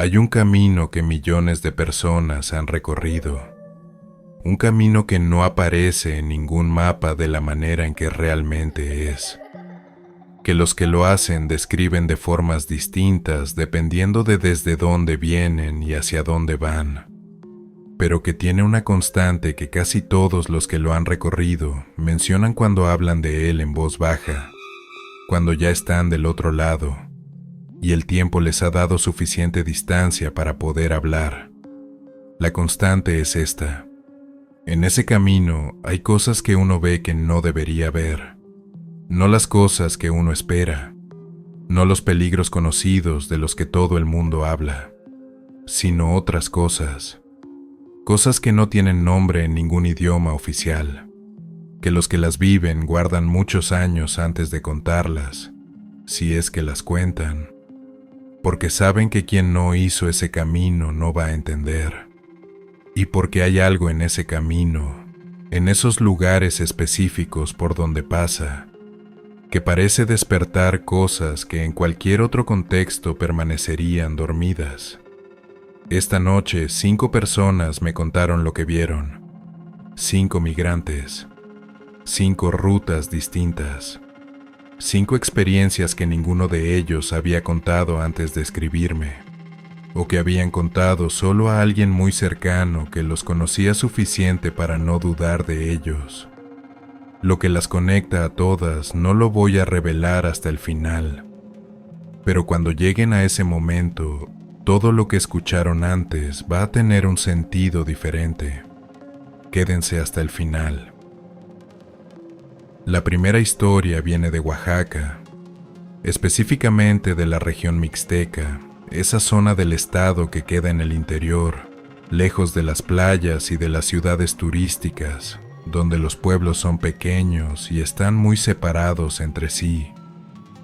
Hay un camino que millones de personas han recorrido, un camino que no aparece en ningún mapa de la manera en que realmente es, que los que lo hacen describen de formas distintas dependiendo de desde dónde vienen y hacia dónde van, pero que tiene una constante que casi todos los que lo han recorrido mencionan cuando hablan de él en voz baja, cuando ya están del otro lado, y el tiempo les ha dado suficiente distancia para poder hablar. La constante es esta: en ese camino hay cosas que uno ve que no debería ver, no las cosas que uno espera, no los peligros conocidos de los que todo el mundo habla, sino otras cosas, cosas que no tienen nombre en ningún idioma oficial, que los que las viven guardan muchos años antes de contarlas, si es que las cuentan, porque saben que quien no hizo ese camino no va a entender, y porque hay algo en ese camino, en esos lugares específicos por donde pasa, que parece despertar cosas que en cualquier otro contexto permanecerían dormidas. Esta noche 5 personas me contaron lo que vieron, 5 migrantes, 5 rutas distintas, 5 experiencias que ninguno de ellos había contado antes de escribirme, o que habían contado solo a alguien muy cercano que los conocía suficiente para no dudar de ellos. Lo que las conecta a todas no lo voy a revelar hasta el final, pero cuando lleguen a ese momento, todo lo que escucharon antes va a tener un sentido diferente. Quédense hasta el final. La primera historia viene de Oaxaca, específicamente de la región mixteca, esa zona del estado que queda en el interior, lejos de las playas y de las ciudades turísticas, donde los pueblos son pequeños y están muy separados entre sí,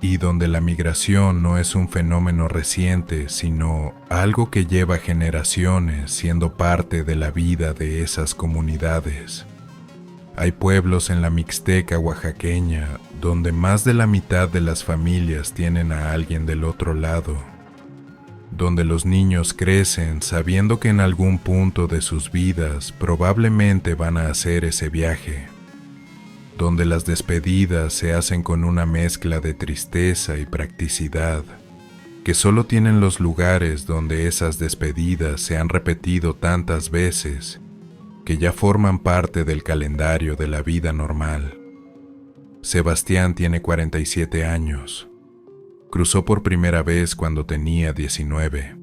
y donde la migración no es un fenómeno reciente, sino algo que lleva generaciones siendo parte de la vida de esas comunidades. Hay pueblos en la Mixteca oaxaqueña donde más de la mitad de las familias tienen a alguien del otro lado, donde los niños crecen sabiendo que en algún punto de sus vidas probablemente van a hacer ese viaje, donde las despedidas se hacen con una mezcla de tristeza y practicidad, que solo tienen los lugares donde esas despedidas se han repetido tantas veces que ya forman parte del calendario de la vida normal. Sebastián tiene 47 años. Cruzó por primera vez cuando tenía 19.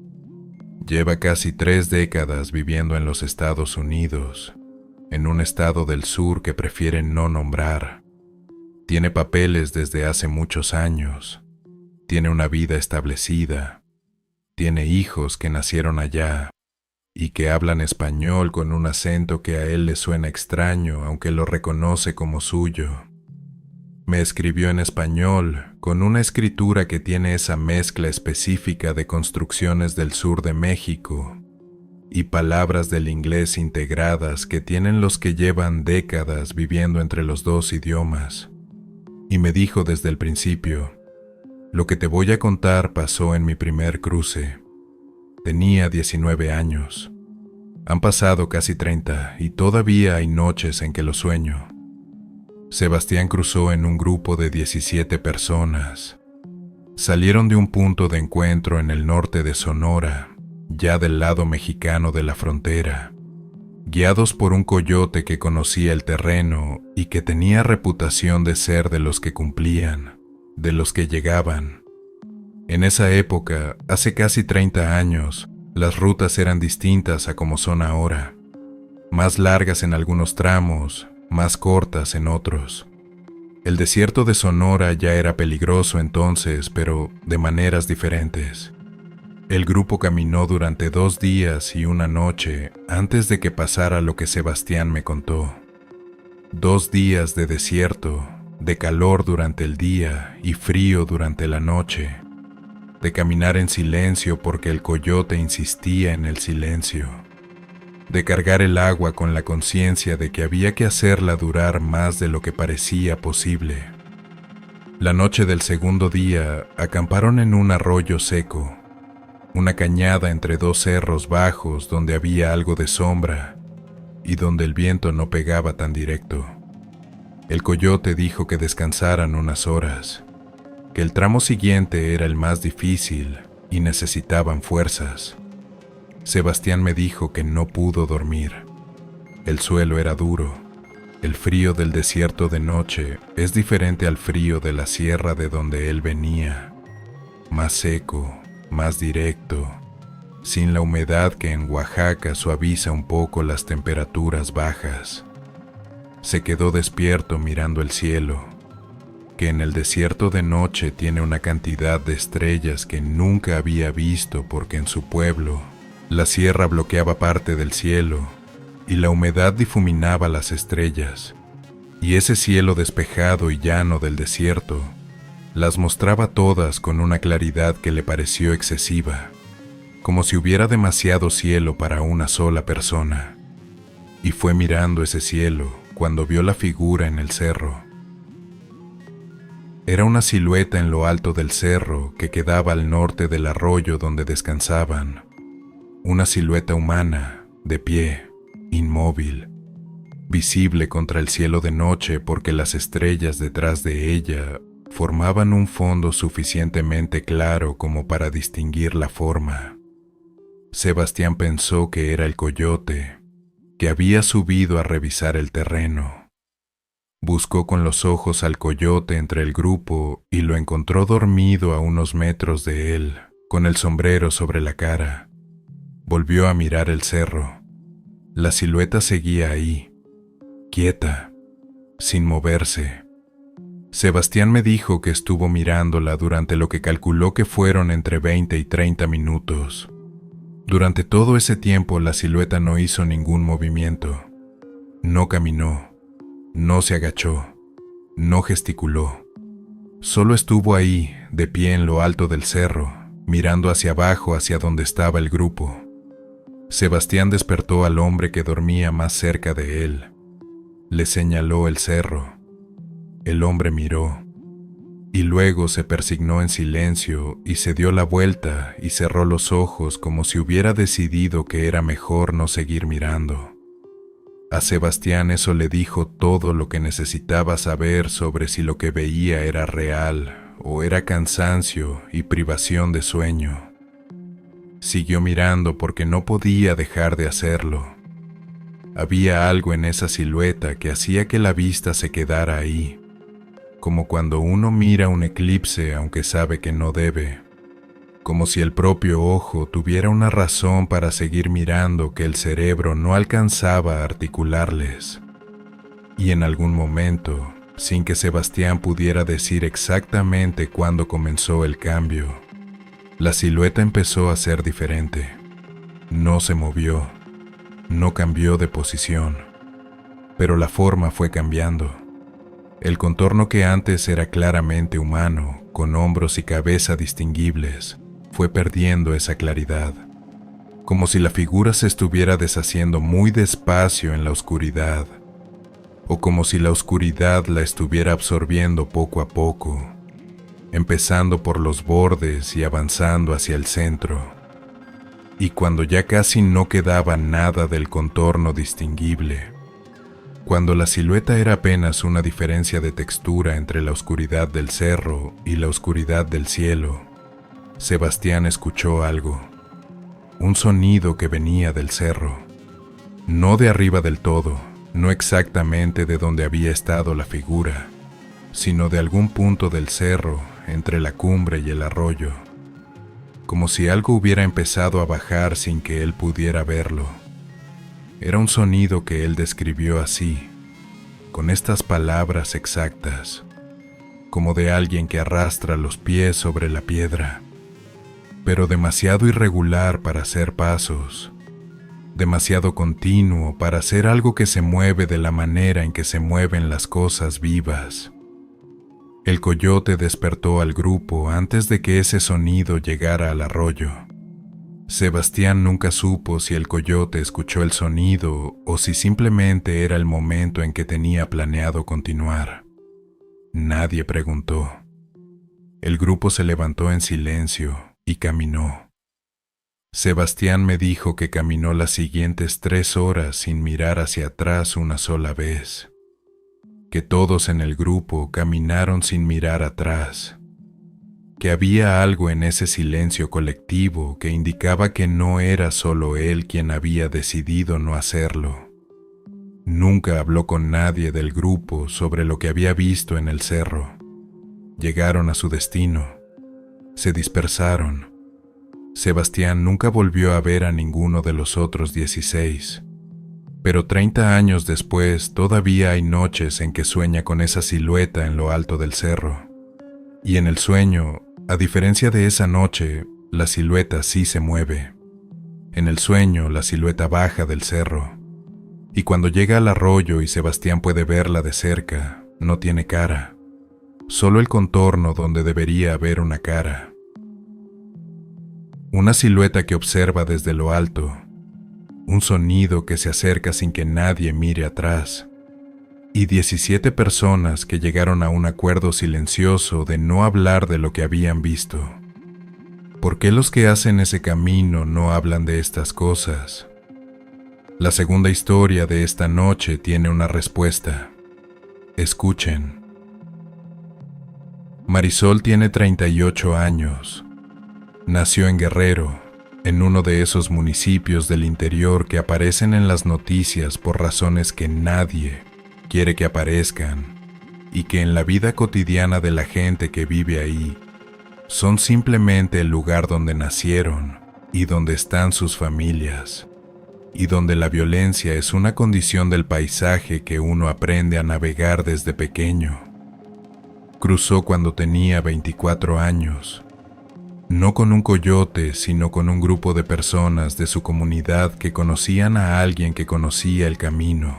Lleva casi 3 décadas viviendo en los Estados Unidos, en un estado del sur que prefieren no nombrar. Tiene papeles desde hace muchos años. Tiene una vida establecida. Tiene hijos que nacieron allá y que hablan español con un acento que a él le suena extraño, aunque lo reconoce como suyo. Me escribió en español, con una escritura que tiene esa mezcla específica de construcciones del sur de México y palabras del inglés integradas que tienen los que llevan décadas viviendo entre los dos idiomas. Y me dijo desde el principio: lo que te voy a contar pasó en mi primer cruce. Tenía 19 años. Han pasado casi 30 y todavía hay noches en que lo sueño. Sebastián cruzó en un grupo de 17 personas. Salieron de un punto de encuentro en el norte de Sonora, ya del lado mexicano de la frontera, guiados por un coyote que conocía el terreno y que tenía reputación de ser de los que cumplían, de los que llegaban. En esa época, hace casi 30 años, las rutas eran distintas a como son ahora, más largas en algunos tramos, más cortas en otros. El desierto de Sonora ya era peligroso entonces, pero de maneras diferentes. El grupo caminó durante 2 días y una noche antes de que pasara lo que Sebastián me contó. 2 días de desierto, de calor durante el día y frío durante la noche, de caminar en silencio porque el coyote insistía en el silencio, de cargar el agua con la conciencia de que había que hacerla durar más de lo que parecía posible. La noche del segundo día acamparon en un arroyo seco, una cañada entre dos cerros bajos donde había algo de sombra y donde el viento no pegaba tan directo. El coyote dijo que descansaran unas horas, que el tramo siguiente era el más difícil y necesitaban fuerzas. Sebastián me dijo que no pudo dormir. El suelo era duro. El frío del desierto de noche es diferente al frío de la sierra de donde él venía. Más seco, más directo, sin la humedad que en Oaxaca suaviza un poco las temperaturas bajas. Se quedó despierto mirando el cielo, que en el desierto de noche tiene una cantidad de estrellas que nunca había visto porque en su pueblo la sierra bloqueaba parte del cielo y la humedad difuminaba las estrellas, y ese cielo despejado y llano del desierto las mostraba todas con una claridad que le pareció excesiva, como si hubiera demasiado cielo para una sola persona. Y fue mirando ese cielo cuando vio la figura en el cerro. Era una silueta en lo alto del cerro que quedaba al norte del arroyo donde descansaban. Una silueta humana, de pie, inmóvil, visible contra el cielo de noche porque las estrellas detrás de ella formaban un fondo suficientemente claro como para distinguir la forma. Sebastián pensó que era el coyote, que había subido a revisar el terreno. Buscó con los ojos al coyote entre el grupo y lo encontró dormido a unos metros de él, con el sombrero sobre la cara. Volvió a mirar el cerro. La silueta seguía ahí, quieta, sin moverse. Sebastián me dijo que estuvo mirándola durante lo que calculó que fueron entre 20 y 30 minutos. Durante todo ese tiempo la silueta no hizo ningún movimiento. No caminó, no se agachó, no gesticuló. Solo estuvo ahí, de pie en lo alto del cerro, mirando hacia abajo hacia donde estaba el grupo. Sebastián despertó al hombre que dormía más cerca de él. Le señaló el cerro. El hombre miró, y luego se persignó en silencio y se dio la vuelta y cerró los ojos como si hubiera decidido que era mejor no seguir mirando. A Sebastián eso le dijo todo lo que necesitaba saber sobre si lo que veía era real o era cansancio y privación de sueño. Siguió mirando porque no podía dejar de hacerlo. Había algo en esa silueta que hacía que la vista se quedara ahí, como cuando uno mira un eclipse aunque sabe que no debe, como si el propio ojo tuviera una razón para seguir mirando que el cerebro no alcanzaba a articularles. Y en algún momento, sin que Sebastián pudiera decir exactamente cuándo comenzó el cambio, la silueta empezó a ser diferente. No se movió, no cambió de posición, pero la forma fue cambiando. El contorno que antes era claramente humano, con hombros y cabeza distinguibles, fue perdiendo esa claridad, como si la figura se estuviera deshaciendo muy despacio en la oscuridad, o como si la oscuridad la estuviera absorbiendo poco a poco, empezando por los bordes y avanzando hacia el centro. Y cuando ya casi no quedaba nada del contorno distinguible, cuando la silueta era apenas una diferencia de textura entre la oscuridad del cerro y la oscuridad del cielo, Sebastián escuchó algo, un sonido que venía del cerro, no de arriba del todo, no exactamente de donde había estado la figura, sino de algún punto del cerro entre la cumbre y el arroyo, como si algo hubiera empezado a bajar sin que él pudiera verlo. Era un sonido que él describió así, con estas palabras exactas, como de alguien que arrastra los pies sobre la piedra, pero demasiado irregular para hacer pasos, demasiado continuo para hacer algo que se mueve de la manera en que se mueven las cosas vivas. El coyote despertó al grupo antes de que ese sonido llegara al arroyo. Sebastián nunca supo si el coyote escuchó el sonido o si simplemente era el momento en que tenía planeado continuar. Nadie preguntó. El grupo se levantó en silencio y caminó. Sebastián me dijo que caminó las siguientes 3 horas sin mirar hacia atrás una sola vez, que todos en el grupo caminaron sin mirar atrás, que había algo en ese silencio colectivo que indicaba que no era solo él quien había decidido no hacerlo. Nunca habló con nadie del grupo sobre lo que había visto en el cerro. Llegaron a su destino, se dispersaron. Sebastián nunca volvió a ver a ninguno de los otros 16, pero 30 años después todavía hay noches en que sueña con esa silueta en lo alto del cerro. Y en el sueño, a diferencia de esa noche, la silueta sí se mueve. En el sueño, la silueta baja del cerro. Y cuando llega al arroyo y Sebastián puede verla de cerca, no tiene cara. Solo el contorno donde debería haber una cara. Una silueta que observa desde lo alto. Un sonido que se acerca sin que nadie mire atrás. Y 17 personas que llegaron a un acuerdo silencioso de no hablar de lo que habían visto. ¿Por qué los que hacen ese camino no hablan de estas cosas? La segunda historia de esta noche tiene una respuesta. Escuchen. Marisol tiene 38 años. Nació en Guerrero, en uno de esos municipios del interior que aparecen en las noticias por razones que nadie quiere que aparezcan y que en la vida cotidiana de la gente que vive ahí son simplemente el lugar donde nacieron y donde están sus familias, y donde la violencia es una condición del paisaje que uno aprende a navegar desde pequeño. Cruzó cuando tenía 24 años. No con un coyote, sino con un grupo de personas de su comunidad que conocían a alguien que conocía el camino.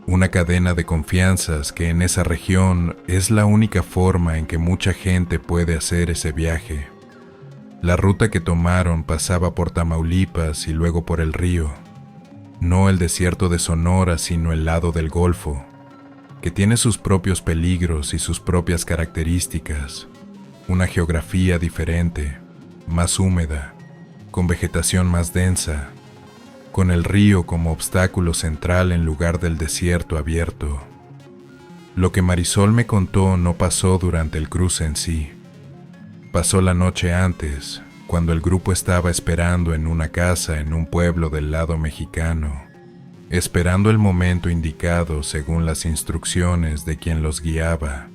Una cadena de confianzas que en esa región es la única forma en que mucha gente puede hacer ese viaje. La ruta que tomaron pasaba por Tamaulipas y luego por el río. No el desierto de Sonora, sino el lado del Golfo, que tiene sus propios peligros y sus propias características. Una geografía diferente, más húmeda, con vegetación más densa, con el río como obstáculo central en lugar del desierto abierto. Lo que Marisol me contó no pasó durante el cruce en sí. Pasó la noche antes, cuando el grupo estaba esperando en una casa en un pueblo del lado mexicano, esperando el momento indicado según las instrucciones de quien los guiaba.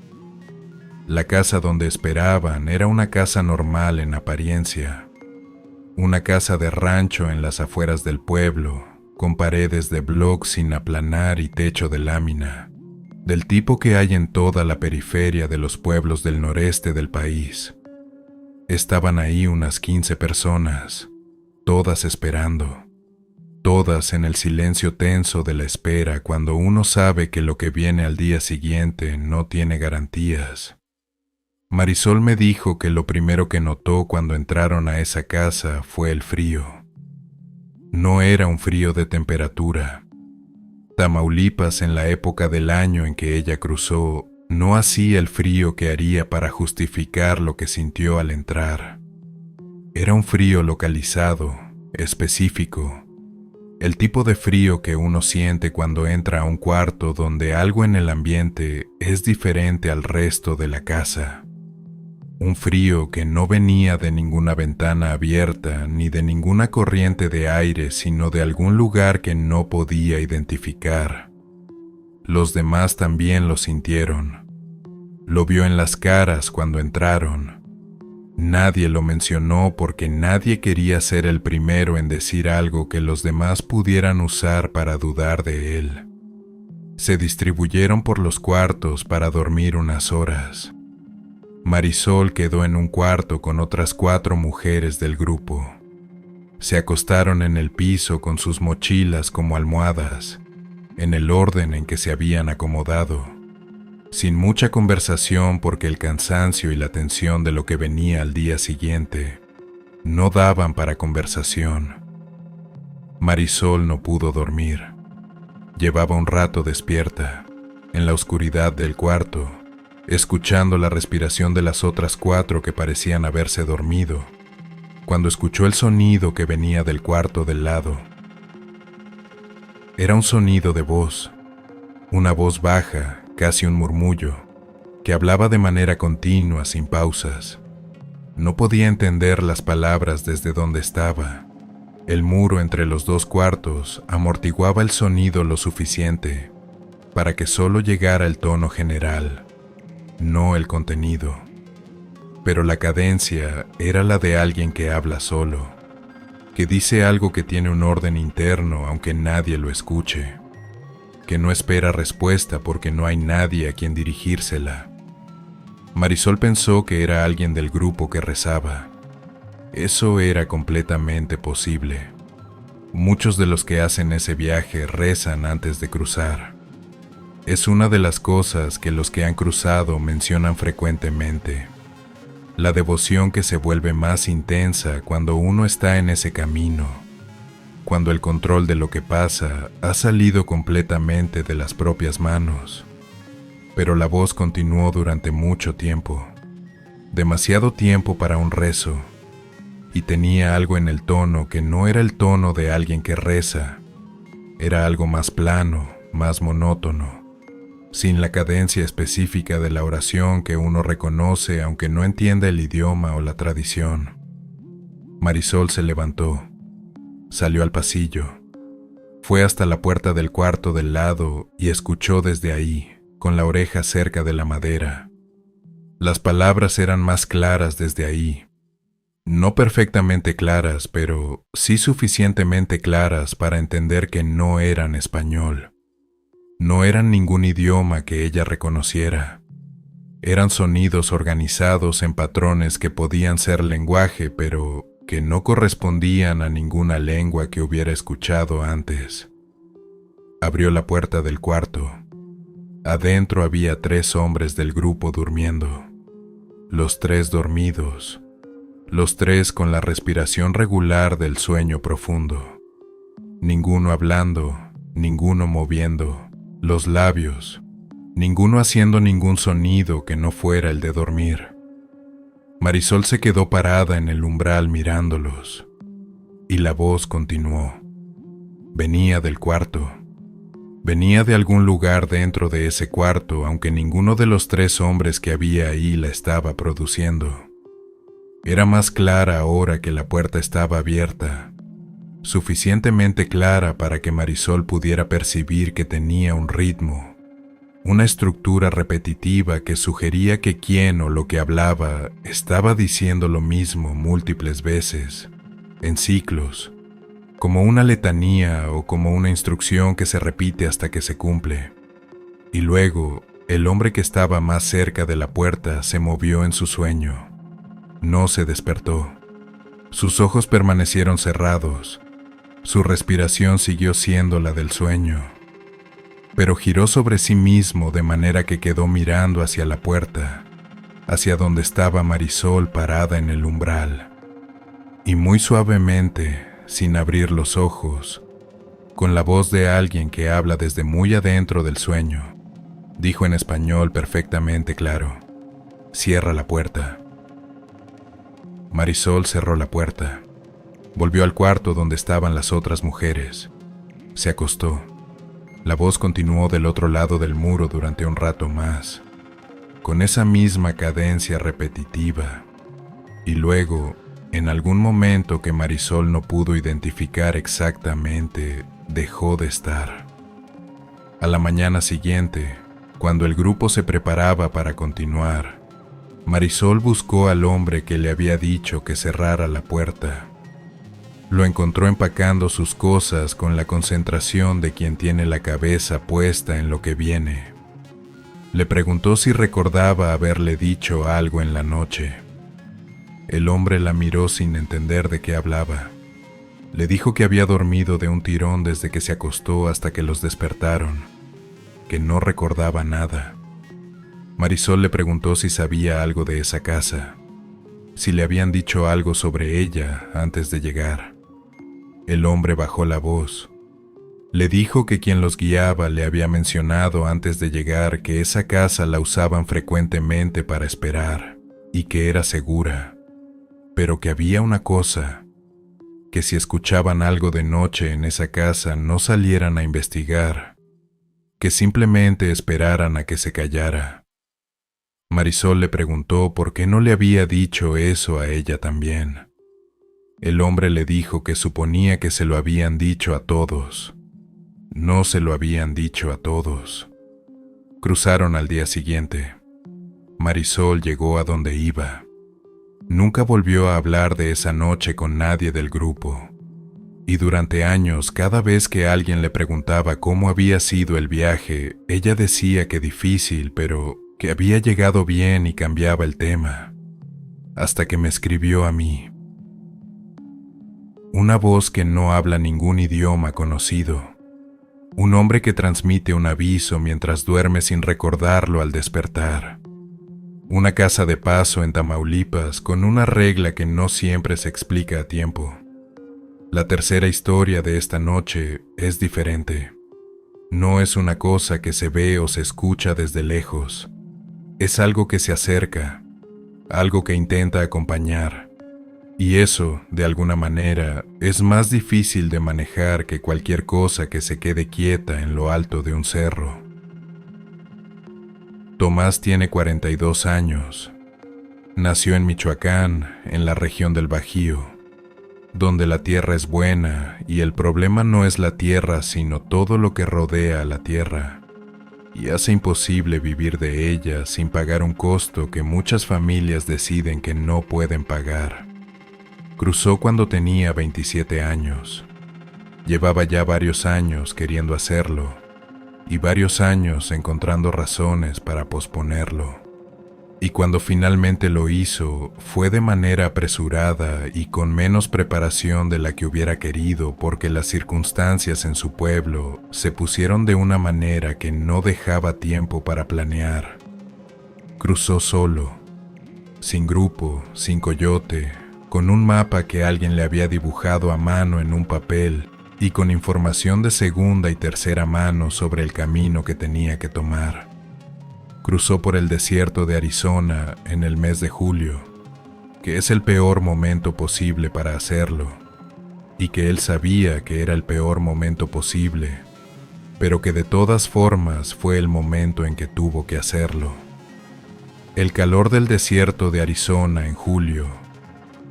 La casa donde esperaban era una casa normal en apariencia, una casa de rancho en las afueras del pueblo, con paredes de bloc sin aplanar y techo de lámina, del tipo que hay en toda la periferia de los pueblos del noreste del país. Estaban ahí unas 15 personas, todas esperando, todas en el silencio tenso de la espera cuando uno sabe que lo que viene al día siguiente no tiene garantías. Marisol me dijo que lo primero que notó cuando entraron a esa casa fue el frío. No era un frío de temperatura. Tamaulipas, en la época del año en que ella cruzó, no hacía el frío que haría para justificar lo que sintió al entrar. Era un frío localizado, específico, el tipo de frío que uno siente cuando entra a un cuarto donde algo en el ambiente es diferente al resto de la casa. Un frío que no venía de ninguna ventana abierta ni de ninguna corriente de aire, sino de algún lugar que no podía identificar. Los demás también lo sintieron. Lo vio en las caras cuando entraron. Nadie lo mencionó porque nadie quería ser el primero en decir algo que los demás pudieran usar para dudar de él. Se distribuyeron por los cuartos para dormir unas horas. Marisol quedó en un cuarto con otras 4 mujeres del grupo. Se acostaron en el piso con sus mochilas como almohadas, en el orden en que se habían acomodado, sin mucha conversación porque el cansancio y la tensión de lo que venía al día siguiente no daban para conversación. Marisol no pudo dormir. Llevaba un rato despierta, en la oscuridad del cuarto, escuchando la respiración de las otras 4 que parecían haberse dormido, cuando escuchó el sonido que venía del cuarto del lado. Era un sonido de voz, una voz baja, casi un murmullo, que hablaba de manera continua, sin pausas. No podía entender las palabras desde donde estaba. El muro entre los dos cuartos amortiguaba el sonido lo suficiente para que solo llegara el tono general, no el contenido. Pero la cadencia era la de alguien que habla solo, que dice algo que tiene un orden interno aunque nadie lo escuche, que no espera respuesta porque no hay nadie a quien dirigírsela. Marisol pensó que era alguien del grupo que rezaba. Eso era completamente posible. Muchos de los que hacen ese viaje rezan antes de cruzar. Es una de las cosas que los que han cruzado mencionan frecuentemente. La devoción que se vuelve más intensa cuando uno está en ese camino, cuando el control de lo que pasa ha salido completamente de las propias manos. Pero la voz continuó durante mucho tiempo, demasiado tiempo para un rezo, y tenía algo en el tono que no era el tono de alguien que reza. Era algo más plano, más monótono, sin la cadencia específica de la oración que uno reconoce aunque no entienda el idioma o la tradición. Marisol se levantó, salió al pasillo, fue hasta la puerta del cuarto del lado y escuchó desde ahí, con la oreja cerca de la madera. Las palabras eran más claras desde ahí. No perfectamente claras, pero sí suficientemente claras para entender que no eran español. No eran ningún idioma que ella reconociera. Eran sonidos organizados en patrones que podían ser lenguaje, pero que no correspondían a ninguna lengua que hubiera escuchado antes. Abrió la puerta del cuarto. Adentro había 3 hombres del grupo durmiendo. Los 3 dormidos. Los 3 con la respiración regular del sueño profundo. Ninguno hablando, ninguno moviendo los labios, ninguno haciendo ningún sonido que no fuera el de dormir. Marisol se quedó parada en el umbral mirándolos, y la voz continuó. Venía del cuarto. Venía de algún lugar dentro de ese cuarto, aunque ninguno de los 3 hombres que había ahí la estaba produciendo. Era más clara ahora que la puerta estaba abierta, suficientemente clara para que Marisol pudiera percibir que tenía un ritmo, una estructura repetitiva que sugería que quien o lo que hablaba estaba diciendo lo mismo múltiples veces, en ciclos, como una letanía o como una instrucción que se repite hasta que se cumple. Y luego, el hombre que estaba más cerca de la puerta se movió en su sueño. No se despertó. Sus ojos permanecieron cerrados. Su respiración siguió siendo la del sueño. Pero giró sobre sí mismo de manera que quedó mirando hacia la puerta, hacia donde estaba Marisol parada en el umbral. Y muy suavemente, sin abrir los ojos, con la voz de alguien que habla desde muy adentro del sueño, dijo en español perfectamente claro: «Cierra la puerta». Marisol cerró la puerta. Volvió al cuarto donde estaban las otras mujeres. Se acostó. La voz continuó del otro lado del muro durante un rato más, con esa misma cadencia repetitiva. Y luego, en algún momento que Marisol no pudo identificar exactamente, dejó de estar. A la mañana siguiente, cuando el grupo se preparaba para continuar, Marisol buscó al hombre que le había dicho que cerrara la puerta. Lo encontró empacando sus cosas con la concentración de quien tiene la cabeza puesta en lo que viene. Le preguntó si recordaba haberle dicho algo en la noche. El hombre la miró sin entender de qué hablaba. Le dijo que había dormido de un tirón desde que se acostó hasta que los despertaron, que no recordaba nada. Marisol le preguntó si sabía algo de esa casa, si le habían dicho algo sobre ella antes de llegar. El hombre bajó la voz. Le dijo que quien los guiaba le había mencionado antes de llegar que esa casa la usaban frecuentemente para esperar y que era segura. pero que había una cosa, que si escuchaban algo de noche en esa casa no salieran a investigar, que simplemente esperaran a que se callara. Marisol le preguntó por qué no le había dicho eso a ella también. El hombre le dijo que suponía que se lo habían dicho a todos. No se lo habían dicho a todos. Cruzaron al día siguiente. Marisol llegó a donde iba. Nunca volvió a hablar de esa noche con nadie del grupo. Y durante años, cada vez que alguien le preguntaba cómo había sido el viaje, ella decía que difícil, pero que había llegado bien y cambiaba el tema. Hasta que me escribió a mí. Una voz que no habla ningún idioma conocido. Un hombre que transmite un aviso mientras duerme sin recordarlo al despertar. Una casa de paso en Tamaulipas con una regla que no siempre se explica a tiempo. La tercera historia de esta noche es diferente. No es una cosa que se ve o se escucha desde lejos. Es algo que se acerca, algo que intenta acompañar. Y eso, de alguna manera, es más difícil de manejar que cualquier cosa que se quede quieta en lo alto de un cerro. Tomás tiene 42 años. Nació en Michoacán, en la región del Bajío, donde la tierra es buena y el problema no es la tierra sino todo lo que rodea a la tierra, y hace imposible vivir de ella sin pagar un costo que muchas familias deciden que no pueden pagar. Cruzó cuando tenía 27 años. Llevaba ya varios años queriendo hacerlo, y varios años encontrando razones para posponerlo. Y cuando finalmente lo hizo, fue de manera apresurada y con menos preparación de la que hubiera querido, porque las circunstancias en su pueblo se pusieron de una manera que no dejaba tiempo para planear. Cruzó solo, sin grupo, sin coyote, con un mapa que alguien le había dibujado a mano en un papel y con información de segunda y tercera mano sobre el camino que tenía que tomar. Cruzó por el desierto de Arizona en el mes de julio, que es el peor momento posible para hacerlo, y que él sabía que era el peor momento posible, pero que de todas formas fue el momento en que tuvo que hacerlo. El calor del desierto de Arizona en julio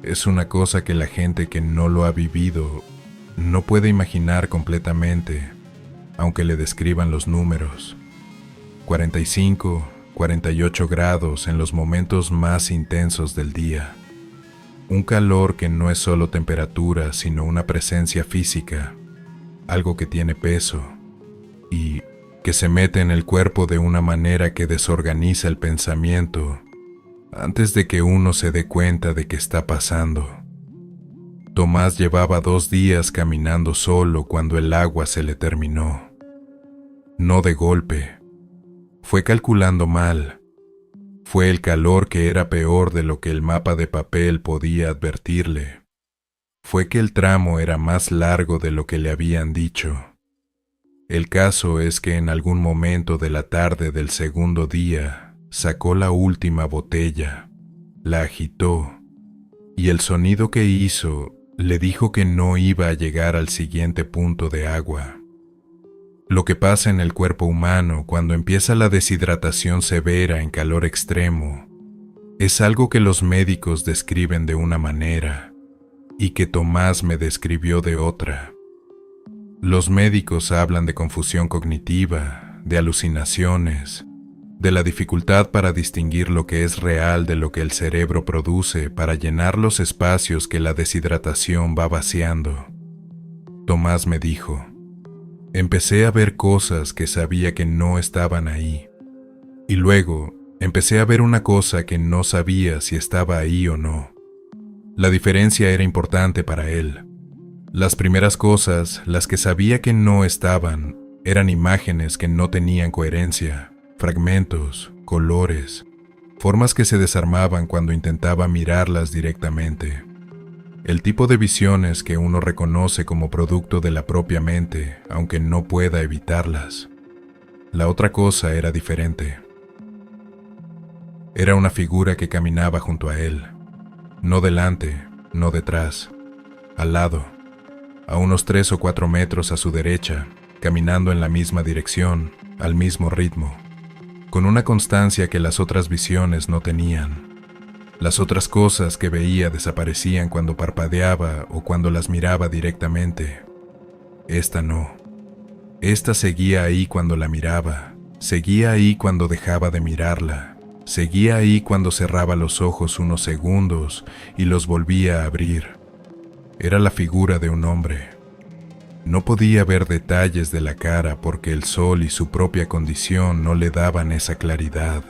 es una cosa que la gente que no lo ha vivido no puede imaginar completamente, aunque le describan los números. 45, 48 grados en los momentos más intensos del día. Un calor que no es solo temperatura, sino una presencia física, algo que tiene peso y que se mete en el cuerpo de una manera que desorganiza el pensamiento antes de que uno se dé cuenta de que está pasando. Tomás llevaba 2 días caminando solo cuando el agua se le terminó. No de golpe. Fue calculando mal. Fue el calor que era peor de lo que el mapa de papel podía advertirle. Fue que el tramo era más largo de lo que le habían dicho. El caso es que en algún momento de la tarde del segundo día sacó la última botella, la agitó, y el sonido que hizo le dijo que no iba a llegar al siguiente punto de agua. Lo que pasa en el cuerpo humano cuando empieza la deshidratación severa en calor extremo es algo que los médicos describen de una manera y que Tomás me describió de otra. Los médicos hablan de confusión cognitiva, de alucinaciones, de la dificultad para distinguir lo que es real de lo que el cerebro produce para llenar los espacios que la deshidratación va vaciando. Tomás me dijo: empecé a ver cosas que sabía que no estaban ahí, y luego empecé a ver una cosa que no sabía si estaba ahí o no. La diferencia era importante para él. Las primeras cosas, las que sabía que no estaban, eran imágenes que no tenían coherencia, fragmentos, colores, formas que se desarmaban cuando intentaba mirarlas directamente. El tipo de visiones que uno reconoce como producto de la propia mente, aunque no pueda evitarlas. La otra cosa era diferente. Era una figura que caminaba junto a él. No delante, no detrás, al lado, a unos 3 o 4 metros a su derecha, caminando en la misma dirección, al mismo ritmo, con una constancia que las otras visiones no tenían. Las otras cosas que veía desaparecían cuando parpadeaba o cuando las miraba directamente. Esta no. Esta seguía ahí cuando la miraba, seguía ahí cuando dejaba de mirarla, seguía ahí cuando cerraba los ojos unos segundos y los volvía a abrir. Era la figura de un hombre. No podía ver detalles de la cara porque el sol y su propia condición no le daban esa claridad.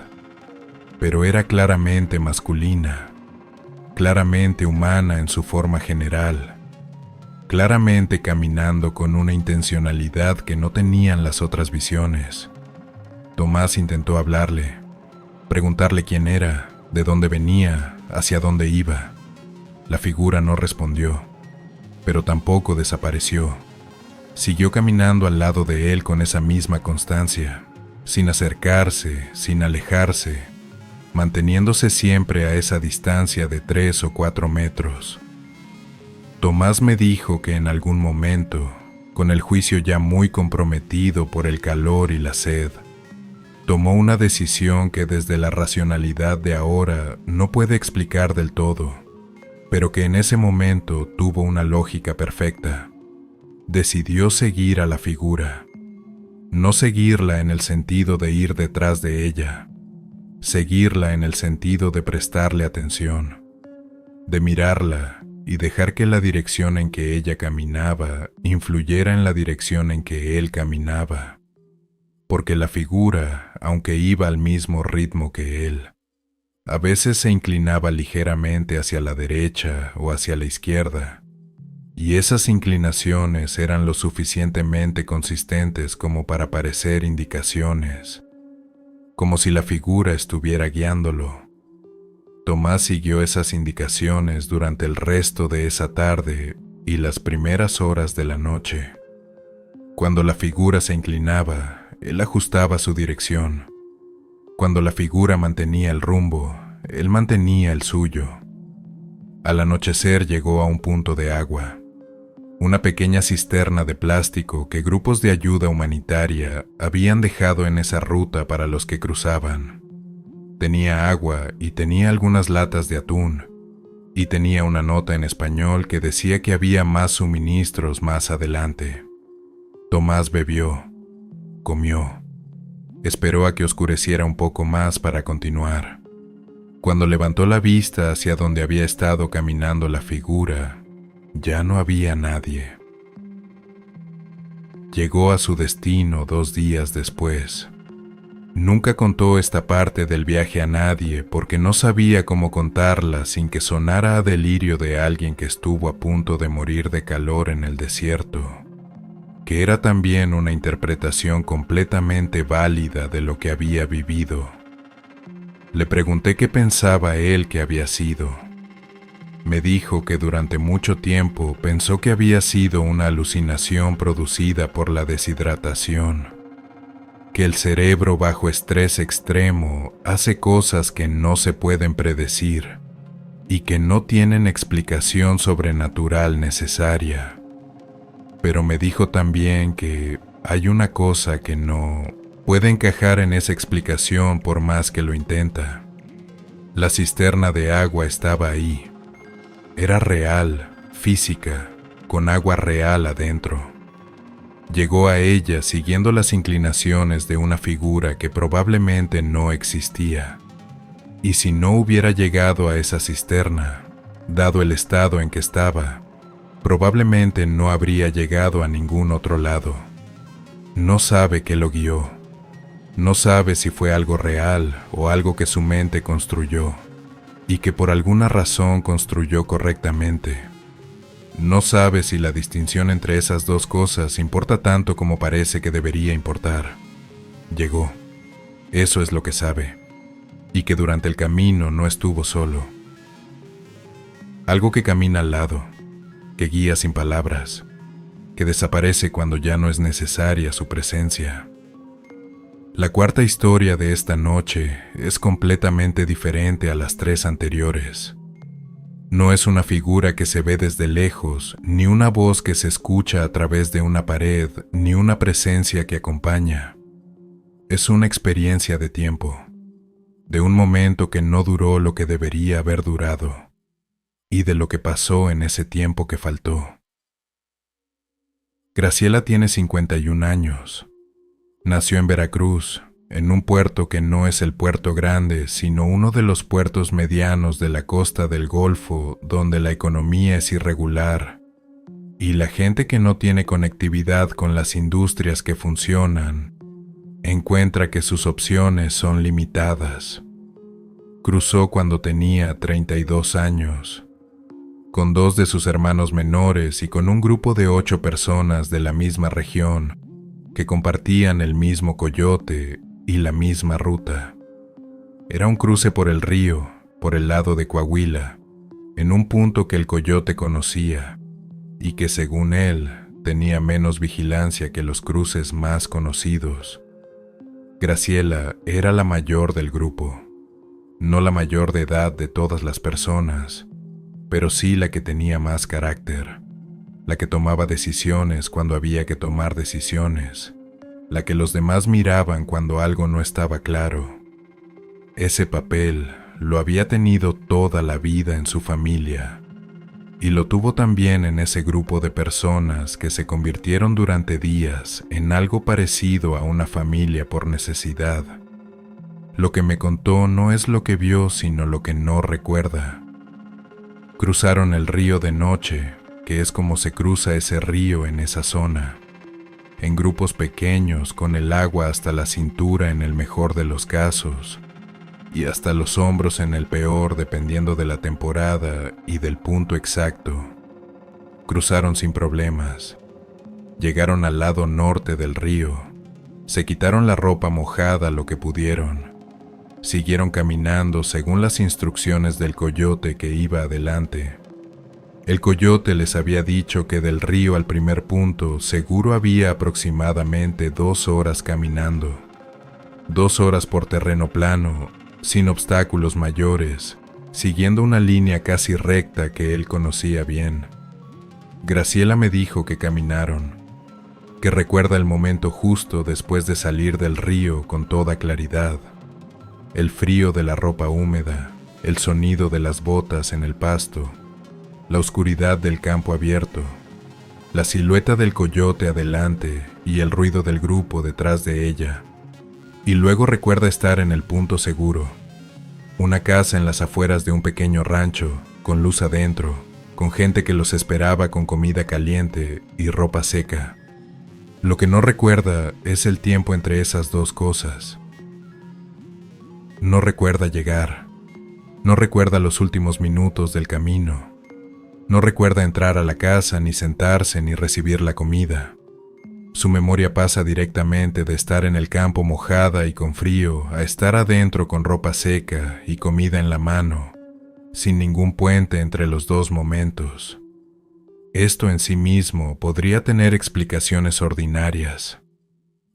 Pero era claramente masculina, claramente humana en su forma general, claramente caminando con una intencionalidad que no tenían las otras visiones. Tomás intentó hablarle, preguntarle quién era, de dónde venía, hacia dónde iba. La figura no respondió, pero tampoco desapareció. Siguió caminando al lado de él con esa misma constancia, sin acercarse, sin alejarse, manteniéndose siempre a esa distancia de 3 o 4 metros. Tomás me dijo que en algún momento, con el juicio ya muy comprometido por el calor y la sed, tomó una decisión que desde la racionalidad de ahora no puede explicar del todo, pero que en ese momento tuvo una lógica perfecta. Decidió seguir a la figura, no seguirla en el sentido de ir detrás de ella, seguirla en el sentido de prestarle atención, de mirarla y dejar que la dirección en que ella caminaba influyera en la dirección en que él caminaba, porque la figura, aunque iba al mismo ritmo que él, a veces se inclinaba ligeramente hacia la derecha o hacia la izquierda, y esas inclinaciones eran lo suficientemente consistentes como para parecer indicaciones, como si la figura estuviera guiándolo. Tomás siguió esas indicaciones durante el resto de esa tarde y las primeras horas de la noche. Cuando la figura se inclinaba, él ajustaba su dirección. Cuando la figura mantenía el rumbo, él mantenía el suyo. Al anochecer llegó a un punto de agua, una pequeña cisterna de plástico que grupos de ayuda humanitaria habían dejado en esa ruta para los que cruzaban. Tenía agua y tenía algunas latas de atún, y tenía una nota en español que decía que había más suministros más adelante. Tomás bebió, comió, esperó a que oscureciera un poco más para continuar. Cuando levantó la vista hacia donde había estado caminando la figura, ya no había nadie. Llegó a su destino 2 días después. Nunca contó esta parte del viaje a nadie porque no sabía cómo contarla sin que sonara a delirio de alguien que estuvo a punto de morir de calor en el desierto, que era también una interpretación completamente válida de lo que había vivido. Le pregunté qué pensaba él que había sido. Me dijo que durante mucho tiempo pensó que había sido una alucinación producida por la deshidratación, que el cerebro bajo estrés extremo hace cosas que no se pueden predecir y que no tienen explicación sobrenatural necesaria. Pero me dijo también que hay una cosa que no puede encajar en esa explicación por más que lo intenta. La cisterna de agua estaba ahí. Era real, física, con agua real adentro. Llegó a ella siguiendo las inclinaciones de una figura que probablemente no existía. Y si no hubiera llegado a esa cisterna, dado el estado en que estaba, probablemente no habría llegado a ningún otro lado. No sabe qué lo guió. No sabe si fue algo real o algo que su mente construyó, y que por alguna razón construyó correctamente. No sabe si la distinción entre esas dos cosas importa tanto como parece que debería importar. Llegó. Eso es lo que sabe. Y que durante el camino no estuvo solo. Algo que camina al lado, que guía sin palabras, que desaparece cuando ya no es necesaria su presencia. La cuarta historia de esta noche es completamente diferente a las 3 anteriores. No es una figura que se ve desde lejos, ni una voz que se escucha a través de una pared, ni una presencia que acompaña. Es una experiencia de tiempo, de un momento que no duró lo que debería haber durado, y de lo que pasó en ese tiempo que faltó. Graciela tiene 51 años. Nació en Veracruz, en un puerto que no es el puerto grande, sino uno de los puertos medianos de la costa del Golfo, donde la economía es irregular, y la gente que no tiene conectividad con las industrias que funcionan, encuentra que sus opciones son limitadas. Cruzó cuando tenía 32 años, con 2 de sus hermanos menores y con un grupo de 8 personas de la misma región que compartían el mismo coyote y la misma ruta. Era un cruce por el río, por el lado de Coahuila, en un punto que el coyote conocía y que según él tenía menos vigilancia que los cruces más conocidos. Graciela era la mayor del grupo, no la mayor de edad de todas las personas, pero sí la que tenía más carácter, la que tomaba decisiones cuando había que tomar decisiones, la que los demás miraban cuando algo no estaba claro. Ese papel lo había tenido toda la vida en su familia, y lo tuvo también en ese grupo de personas que se convirtieron durante días en algo parecido a una familia por necesidad. Lo que me contó no es lo que vio, sino lo que no recuerda. Cruzaron el río de noche, que es como se cruza ese río en esa zona, en grupos pequeños con el agua hasta la cintura en el mejor de los casos, y hasta los hombros en el peor dependiendo de la temporada y del punto exacto. Cruzaron sin problemas. Llegaron al lado norte del río. Se quitaron la ropa mojada lo que pudieron. Siguieron caminando según las instrucciones del coyote que iba adelante. El coyote les había dicho que del río al primer punto seguro había aproximadamente 2 horas caminando. 2 horas por terreno plano, sin obstáculos mayores, siguiendo una línea casi recta que él conocía bien. Graciela me dijo que caminaron, que recuerda el momento justo después de salir del río con toda claridad. El frío de la ropa húmeda, el sonido de las botas en el pasto, la oscuridad del campo abierto, la silueta del coyote adelante y el ruido del grupo detrás de ella. Y luego recuerda estar en el punto seguro, una casa en las afueras de un pequeño rancho, con luz adentro, con gente que los esperaba con comida caliente y ropa seca. Lo que no recuerda es el tiempo entre esas dos cosas. No recuerda llegar, no recuerda los últimos minutos del camino, no recuerda entrar a la casa, ni sentarse, ni recibir la comida. Su memoria pasa directamente de estar en el campo mojada y con frío a estar adentro con ropa seca y comida en la mano, sin ningún puente entre los dos momentos. Esto en sí mismo podría tener explicaciones ordinarias.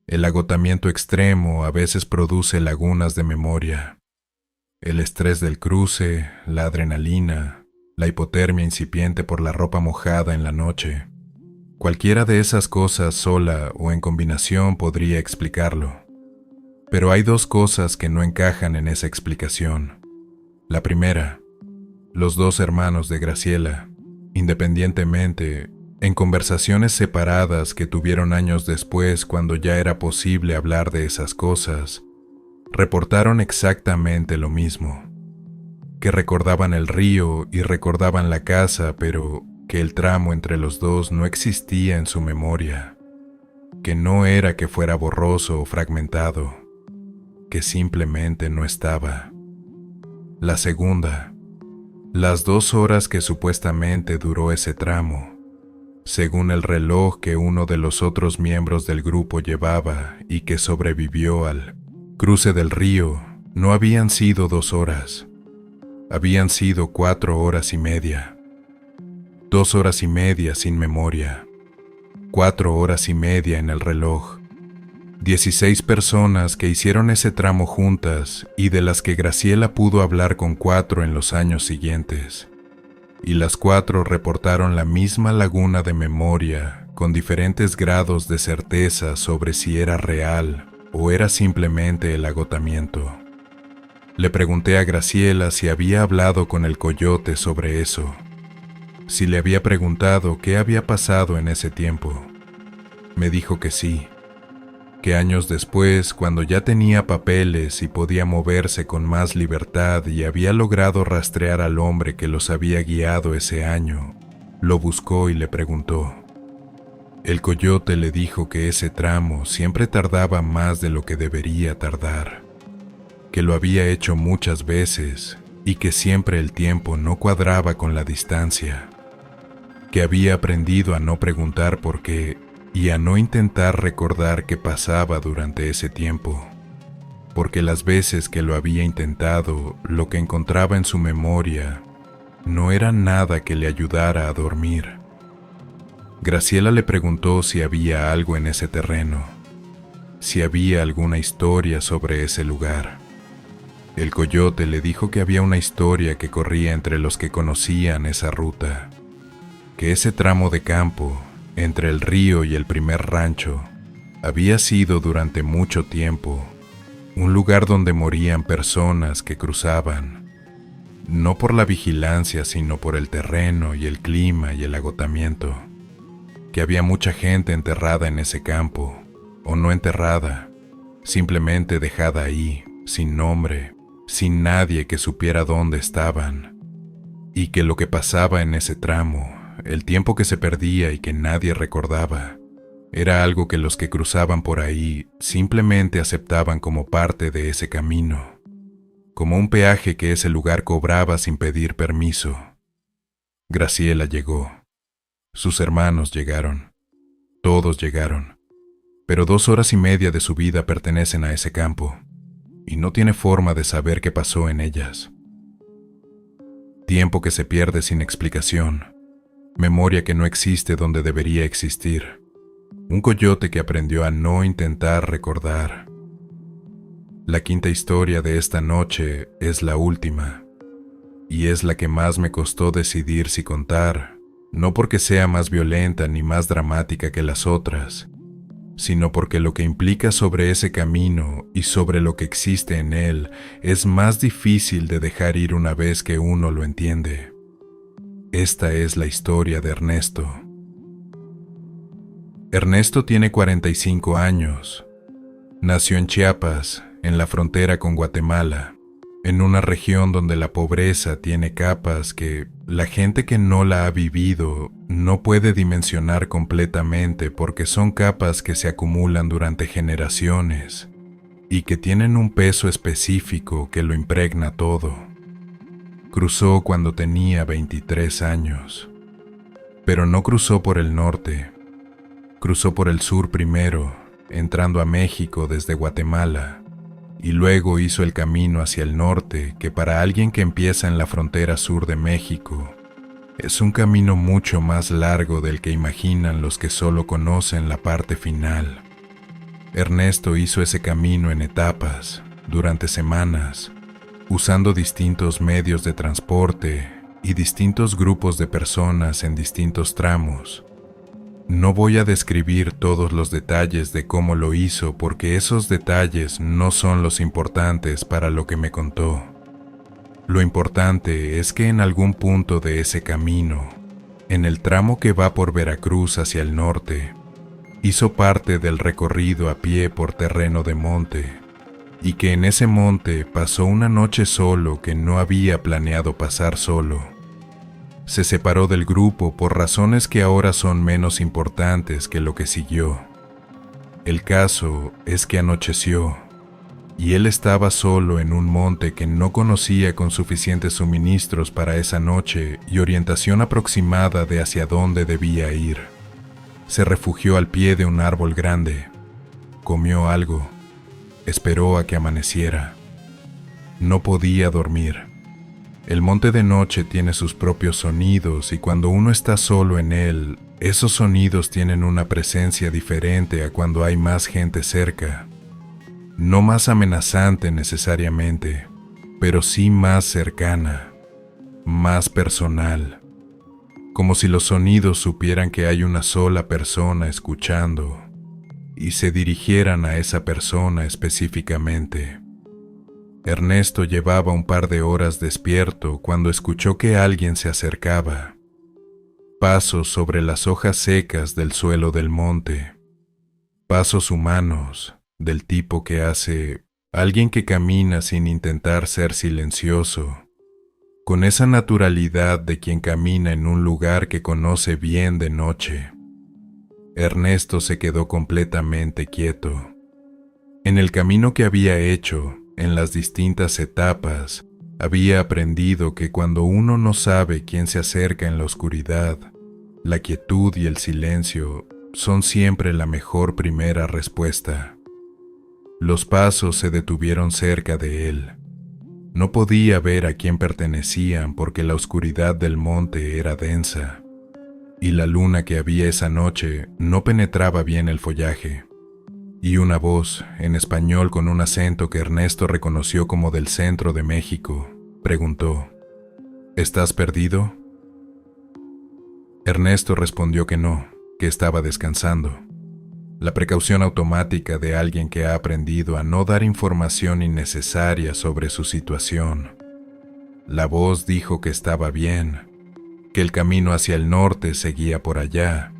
El agotamiento extremo a veces produce lagunas de memoria. El estrés del cruce, la adrenalina, la hipotermia incipiente por la ropa mojada en la noche. Cualquiera de esas cosas sola o en combinación podría explicarlo. Pero hay 2 cosas que no encajan en esa explicación. La primera, los 2 hermanos de Graciela, independientemente, en conversaciones separadas que tuvieron años después cuando ya era posible hablar de esas cosas, reportaron exactamente lo mismo, que recordaban el río y recordaban la casa, pero que el tramo entre los dos no existía en su memoria, que no era que fuera borroso o fragmentado, que simplemente no estaba. La segunda, las 2 horas que supuestamente duró ese tramo, según el reloj que uno de los otros miembros del grupo llevaba y que sobrevivió al cruce del río, no habían sido 2 horas, habían sido 4 horas y media. 2 horas y media sin memoria, 4 horas y media en el reloj. 16 personas que hicieron ese tramo juntas y de las que Graciela pudo hablar con 4 en los años siguientes. y las 4 reportaron la misma laguna de memoria, con diferentes grados de certeza sobre si era real o era simplemente el agotamiento. Le pregunté a Graciela si había hablado con el coyote sobre eso, si le había preguntado qué había pasado en ese tiempo. Me dijo que sí, que años después, cuando ya tenía papeles y podía moverse con más libertad y había logrado rastrear al hombre que los había guiado ese año, lo buscó y le preguntó. El coyote le dijo que ese tramo siempre tardaba más de lo que debería tardar, que lo había hecho muchas veces y que siempre el tiempo no cuadraba con la distancia, que había aprendido a no preguntar por qué y a no intentar recordar qué pasaba durante ese tiempo, porque las veces que lo había intentado, lo que encontraba en su memoria no era nada que le ayudara a dormir. Graciela le preguntó si había algo en ese terreno, si había alguna historia sobre ese lugar. El coyote le dijo que había una historia que corría entre los que conocían esa ruta, que ese tramo de campo, entre el río y el primer rancho, había sido durante mucho tiempo un lugar donde morían personas que cruzaban, no por la vigilancia sino por el terreno y el clima y el agotamiento, que había mucha gente enterrada en ese campo, o no enterrada, simplemente dejada ahí, sin nombre, sin nadie que supiera dónde estaban, y que lo que pasaba en ese tramo, el tiempo que se perdía y que nadie recordaba, era algo que los que cruzaban por ahí simplemente aceptaban como parte de ese camino, como un peaje que ese lugar cobraba sin pedir permiso. Graciela llegó. Sus hermanos llegaron. Todos llegaron. Pero 2 horas y media de su vida pertenecen a ese campo, y no tiene forma de saber qué pasó en ellas. Tiempo que se pierde sin explicación. Memoria que no existe donde debería existir. Un coyote que aprendió a no intentar recordar. La quinta historia de esta noche es la última, y es la que más me costó decidir si contar, no porque sea más violenta ni más dramática que las otras, sino porque lo que implica sobre ese camino y sobre lo que existe en él es más difícil de dejar ir una vez que uno lo entiende. Esta es la historia de Ernesto. Ernesto tiene 45 años. Nació en Chiapas, en la frontera con Guatemala, en una región donde la pobreza tiene capas que la gente que no la ha vivido no puede dimensionar completamente porque son capas que se acumulan durante generaciones y que tienen un peso específico que lo impregna todo. Cruzó cuando tenía 23 años, pero no cruzó por el norte, cruzó por el sur primero, entrando a México desde Guatemala, y luego hizo el camino hacia el norte, que para alguien que empieza en la frontera sur de México, es un camino mucho más largo del que imaginan los que solo conocen la parte final. Ernesto hizo ese camino en etapas, durante semanas, usando distintos medios de transporte y distintos grupos de personas en distintos tramos. No voy a describir todos los detalles de cómo lo hizo porque esos detalles no son los importantes para lo que me contó. Lo importante es que en algún punto de ese camino, en el tramo que va por Veracruz hacia el norte, hizo parte del recorrido a pie por terreno de monte, y que en ese monte pasó una noche solo que no había planeado pasar solo. Se separó del grupo por razones que ahora son menos importantes que lo que siguió. El caso es que anocheció, y él estaba solo en un monte que no conocía con suficientes suministros para esa noche y orientación aproximada de hacia dónde debía ir. Se refugió al pie de un árbol grande, comió algo, esperó a que amaneciera. No podía dormir. El monte de noche tiene sus propios sonidos y cuando uno está solo en él, esos sonidos tienen una presencia diferente a cuando hay más gente cerca. No más amenazante necesariamente, pero sí más cercana, más personal, como si los sonidos supieran que hay una sola persona escuchando y se dirigieran a esa persona específicamente. Ernesto llevaba un par de horas despierto cuando escuchó que alguien se acercaba. Pasos sobre las hojas secas del suelo del monte. Pasos humanos, del tipo que hace alguien que camina sin intentar ser silencioso, con esa naturalidad de quien camina en un lugar que conoce bien de noche. Ernesto se quedó completamente quieto. En el camino que había hecho, en las distintas etapas, había aprendido que cuando uno no sabe quién se acerca en la oscuridad, la quietud y el silencio son siempre la mejor primera respuesta. Los pasos se detuvieron cerca de él. No podía ver a quién pertenecían porque la oscuridad del monte era densa, y la luna que había esa noche no penetraba bien el follaje. Y una voz, en español con un acento que Ernesto reconoció como del centro de México, preguntó: ¿Estás perdido? Ernesto respondió que no, que estaba descansando. La precaución automática de alguien que ha aprendido a no dar información innecesaria sobre su situación. La voz dijo que estaba bien, que el camino hacia el norte seguía por allá,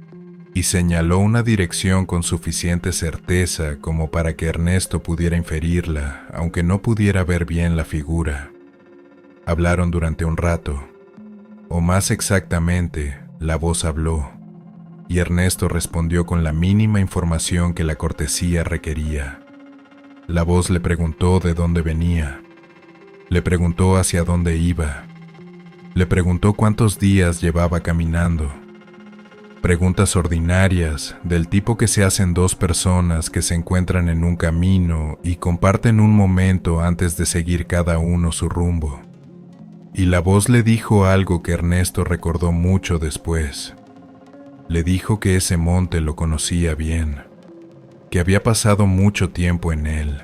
y señaló una dirección con suficiente certeza como para que Ernesto pudiera inferirla, aunque no pudiera ver bien la figura. Hablaron durante un rato, o más exactamente, la voz habló, y Ernesto respondió con la mínima información que la cortesía requería. La voz le preguntó de dónde venía, le preguntó hacia dónde iba, le preguntó cuántos días llevaba caminando. Preguntas ordinarias, del tipo que se hacen dos personas que se encuentran en un camino y comparten un momento antes de seguir cada uno su rumbo. Y la voz le dijo algo que Ernesto recordó mucho después. Le dijo que ese monte lo conocía bien, que había pasado mucho tiempo en él,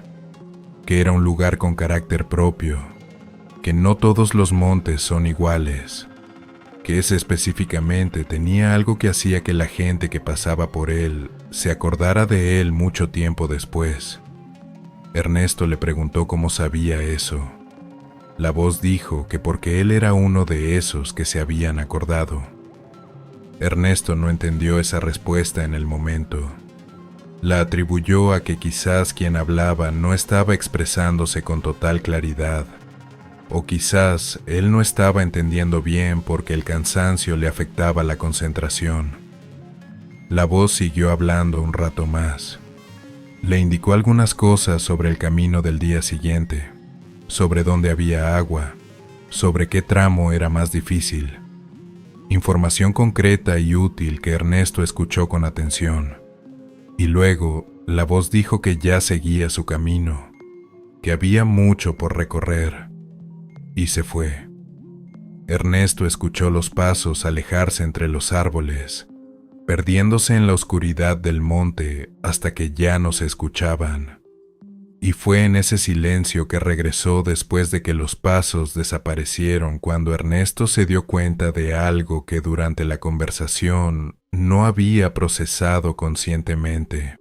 que era un lugar con carácter propio, que no todos los montes son iguales, que ese específicamente tenía algo que hacía que la gente que pasaba por él se acordara de él mucho tiempo después. Ernesto le preguntó cómo sabía eso. La voz dijo que porque él era uno de esos que se habían acordado. Ernesto no entendió esa respuesta en el momento. La atribuyó a que quizás quien hablaba no estaba expresándose con total claridad, o quizás él no estaba entendiendo bien porque el cansancio le afectaba la concentración. La voz siguió hablando un rato más. Le indicó algunas cosas sobre el camino del día siguiente, sobre dónde había agua, sobre qué tramo era más difícil. Información concreta y útil que Ernesto escuchó con atención. Y luego, la voz dijo que ya seguía su camino, que había mucho por recorrer, y se fue. Ernesto escuchó los pasos alejarse entre los árboles, perdiéndose en la oscuridad del monte hasta que ya no se escuchaban. Y fue en ese silencio que regresó después de que los pasos desaparecieron cuando Ernesto se dio cuenta de algo que durante la conversación no había procesado conscientemente.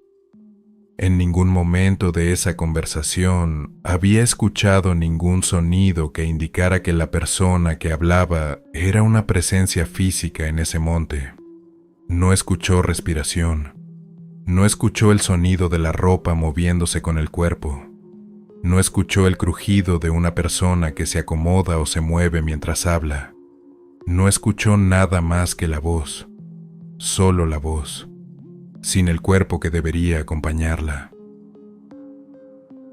En ningún momento de esa conversación había escuchado ningún sonido que indicara que la persona que hablaba era una presencia física en ese monte. No escuchó respiración. No escuchó el sonido de la ropa moviéndose con el cuerpo. No escuchó el crujido de una persona que se acomoda o se mueve mientras habla. No escuchó nada más que la voz. Solo la voz, sin el cuerpo que debería acompañarla.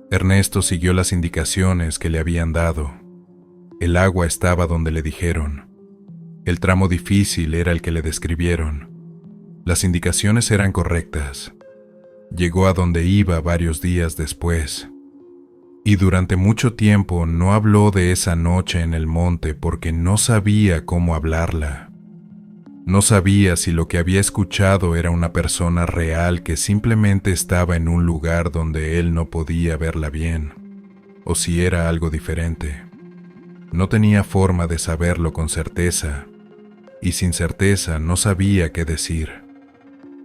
Ernesto siguió las indicaciones que le habían dado. El agua estaba donde le dijeron. El tramo difícil era el que le describieron. Las indicaciones eran correctas. Llegó a donde iba varios días después. Y durante mucho tiempo no habló de esa noche en el monte porque no sabía cómo hablarla. No sabía si lo que había escuchado era una persona real que simplemente estaba en un lugar donde él no podía verla bien, o si era algo diferente. No tenía forma de saberlo con certeza. y sin certeza no sabía qué decir,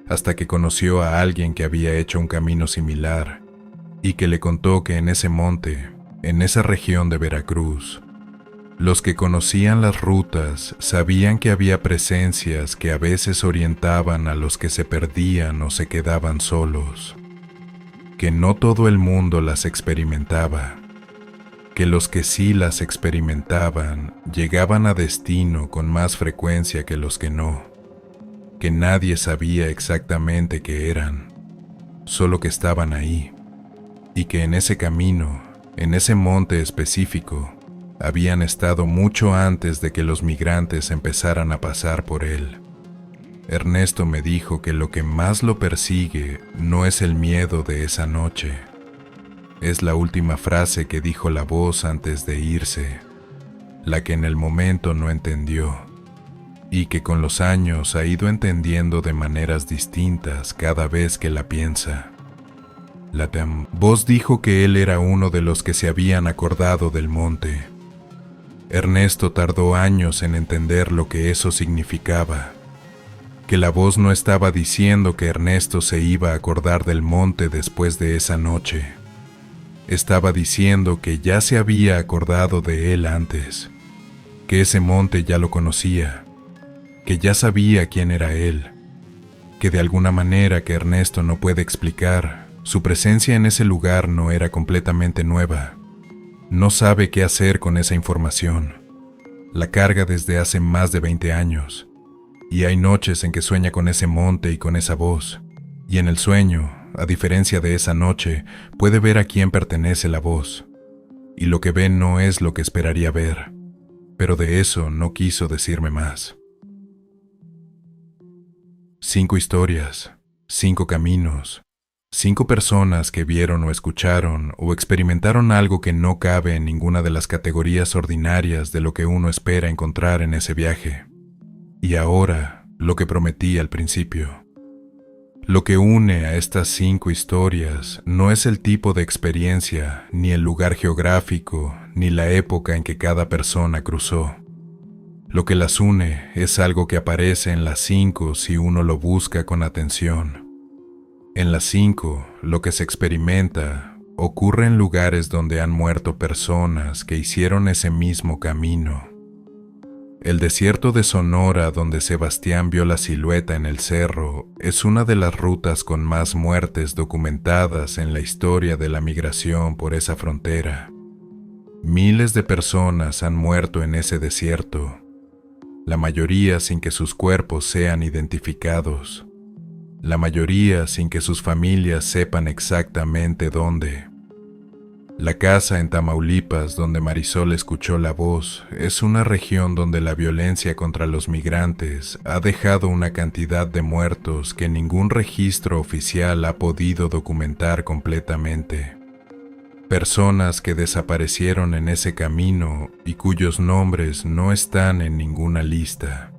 hasta que conoció a alguien que había hecho un camino similar y que le contó que en ese monte, en esa región de Veracruz, los que conocían las rutas sabían que había presencias que a veces orientaban a los que se perdían o se quedaban solos, que no todo el mundo las experimentaba, que los que sí las experimentaban llegaban a destino con más frecuencia que los que no, que nadie sabía exactamente qué eran, solo que estaban ahí, y que en ese camino, en ese monte específico, habían estado mucho antes de que los migrantes empezaran a pasar por él. Ernesto me dijo que lo que más lo persigue no es el miedo de esa noche, es la última frase que dijo la voz antes de irse, la que en el momento no entendió, y que con los años ha ido entendiendo de maneras distintas cada vez que la piensa. La voz dijo que él era uno de los que se habían acordado del monte. Ernesto tardó años en entender lo que eso significaba, que la voz no estaba diciendo que Ernesto se iba a acordar del monte después de esa noche. Estaba diciendo que ya se había acordado de él antes, que ese monte ya lo conocía, que ya sabía quién era él, que de alguna manera que Ernesto no puede explicar, su presencia en ese lugar no era completamente nueva. No sabe qué hacer con esa información. La carga desde hace más de 20 años. Y hay noches en que sueña con ese monte y con esa voz. Y en el sueño, a diferencia de esa noche, puede ver a quién pertenece la voz. Y lo que ve no es lo que esperaría ver. Pero de eso no quiso decirme más. 5 historias, 5 caminos. 5 personas que vieron o escucharon o experimentaron algo que no cabe en ninguna de las categorías ordinarias de lo que uno espera encontrar en ese viaje. Y ahora, lo que prometí al principio. Lo que une a estas 5 historias no es el tipo de experiencia, ni el lugar geográfico, ni la época en que cada persona cruzó. Lo que las une es algo que aparece en las 5 si uno lo busca con atención. En las 5, lo que se experimenta ocurre en lugares donde han muerto personas que hicieron ese mismo camino. El desierto de Sonora, donde Sebastián vio la silueta en el cerro, es una de las rutas con más muertes documentadas en la historia de la migración por esa frontera. Miles de personas han muerto en ese desierto, la mayoría sin que sus cuerpos sean identificados. La mayoría sin que sus familias sepan exactamente dónde. La casa en Tamaulipas donde Marisol escuchó la voz es una región donde la violencia contra los migrantes ha dejado una cantidad de muertos que ningún registro oficial ha podido documentar completamente. Personas que desaparecieron en ese camino y cuyos nombres no están en ninguna lista.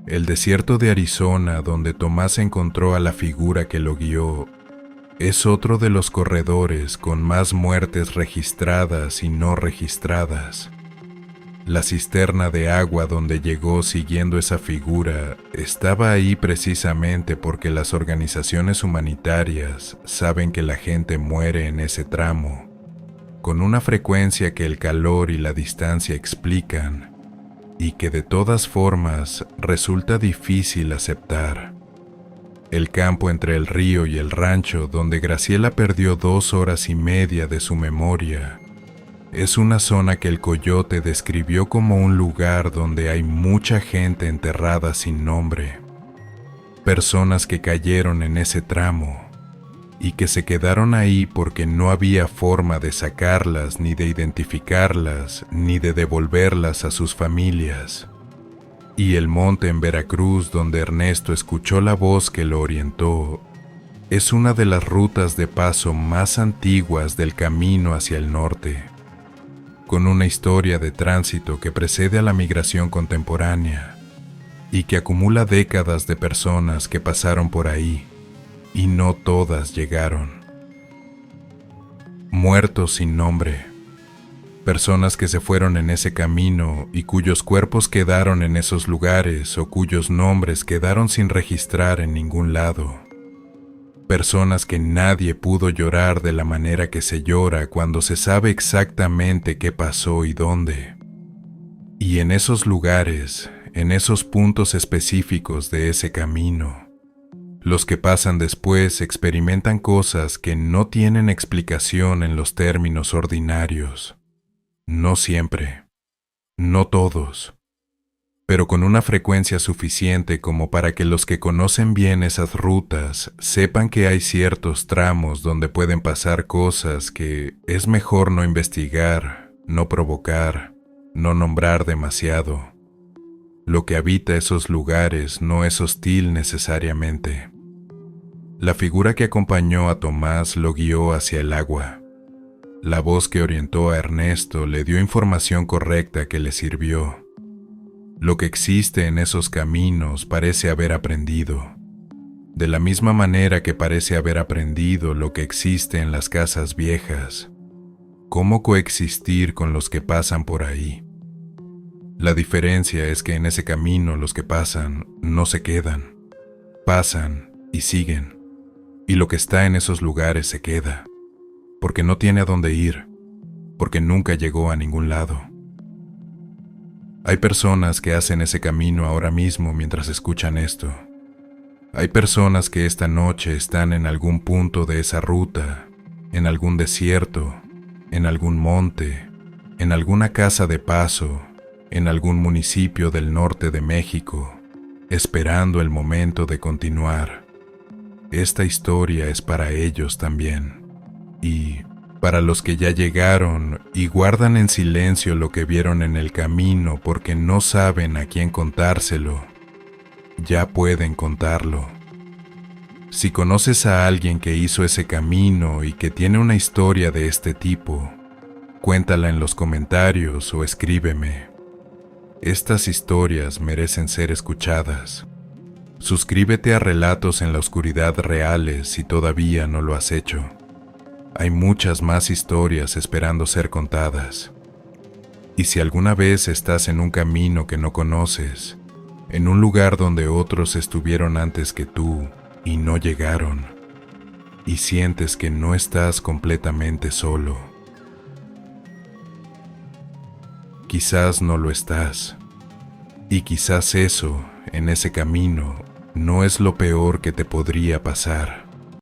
El desierto de Arizona, donde Tomás encontró a la figura que lo guió, es otro de los corredores con más muertes registradas y no registradas. La cisterna de agua donde llegó siguiendo esa figura estaba ahí precisamente porque las organizaciones humanitarias saben que la gente muere en ese tramo, con una frecuencia que el calor y la distancia explican, y que de todas formas resulta difícil aceptar. El campo entre el río y el rancho donde Graciela perdió 2 horas y media de su memoria es una zona que el coyote describió como un lugar donde hay mucha gente enterrada sin nombre. Personas que cayeron en ese tramo y que se quedaron ahí porque no había forma de sacarlas, ni de identificarlas, ni de devolverlas a sus familias. Y el monte en Veracruz donde Ernesto escuchó la voz que lo orientó es una de las rutas de paso más antiguas del camino hacia el norte, con una historia de tránsito que precede a la migración contemporánea y que acumula décadas de personas que pasaron por ahí y no todas llegaron. Muertos sin nombre. Personas que se fueron en ese camino y cuyos cuerpos quedaron en esos lugares o cuyos nombres quedaron sin registrar en ningún lado. Personas que nadie pudo llorar de la manera que se llora cuando se sabe exactamente qué pasó y dónde. Y en esos lugares, en esos puntos específicos de ese camino, los que pasan después experimentan cosas que no tienen explicación en los términos ordinarios. No siempre, no todos, pero con una frecuencia suficiente como para que los que conocen bien esas rutas sepan que hay ciertos tramos donde pueden pasar cosas que es mejor no investigar, no provocar, no nombrar demasiado. Lo que habita esos lugares no es hostil necesariamente. La figura que acompañó a Tomás lo guió hacia el agua. La voz que orientó a Ernesto le dio información correcta que le sirvió. Lo que existe en esos caminos parece haber aprendido, de la misma manera que parece haber aprendido lo que existe en las casas viejas, cómo coexistir con los que pasan por ahí. La diferencia es que en ese camino los que pasan no se quedan, pasan y siguen, y lo que está en esos lugares se queda, porque no tiene a dónde ir, porque nunca llegó a ningún lado. Hay personas que hacen ese camino ahora mismo mientras escuchan esto. Hay personas que esta noche están en algún punto de esa ruta, en algún desierto, en algún monte, en alguna casa de paso, en algún municipio del norte de México, esperando el momento de continuar. Esta historia es para ellos también. Y para los que ya llegaron y guardan en silencio lo que vieron en el camino porque no saben a quién contárselo, ya pueden contarlo. Si conoces a alguien que hizo ese camino y que tiene una historia de este tipo, cuéntala en los comentarios o escríbeme. Estas historias merecen ser escuchadas. Suscríbete a Relatos en la Oscuridad Reales si todavía no lo has hecho. Hay muchas más historias esperando ser contadas. Y si alguna vez estás en un camino que no conoces, en un lugar donde otros estuvieron antes que tú y no llegaron, y sientes que no estás completamente solo, quizás no lo estás, y quizás eso, en ese camino, no es lo peor que te podría pasar.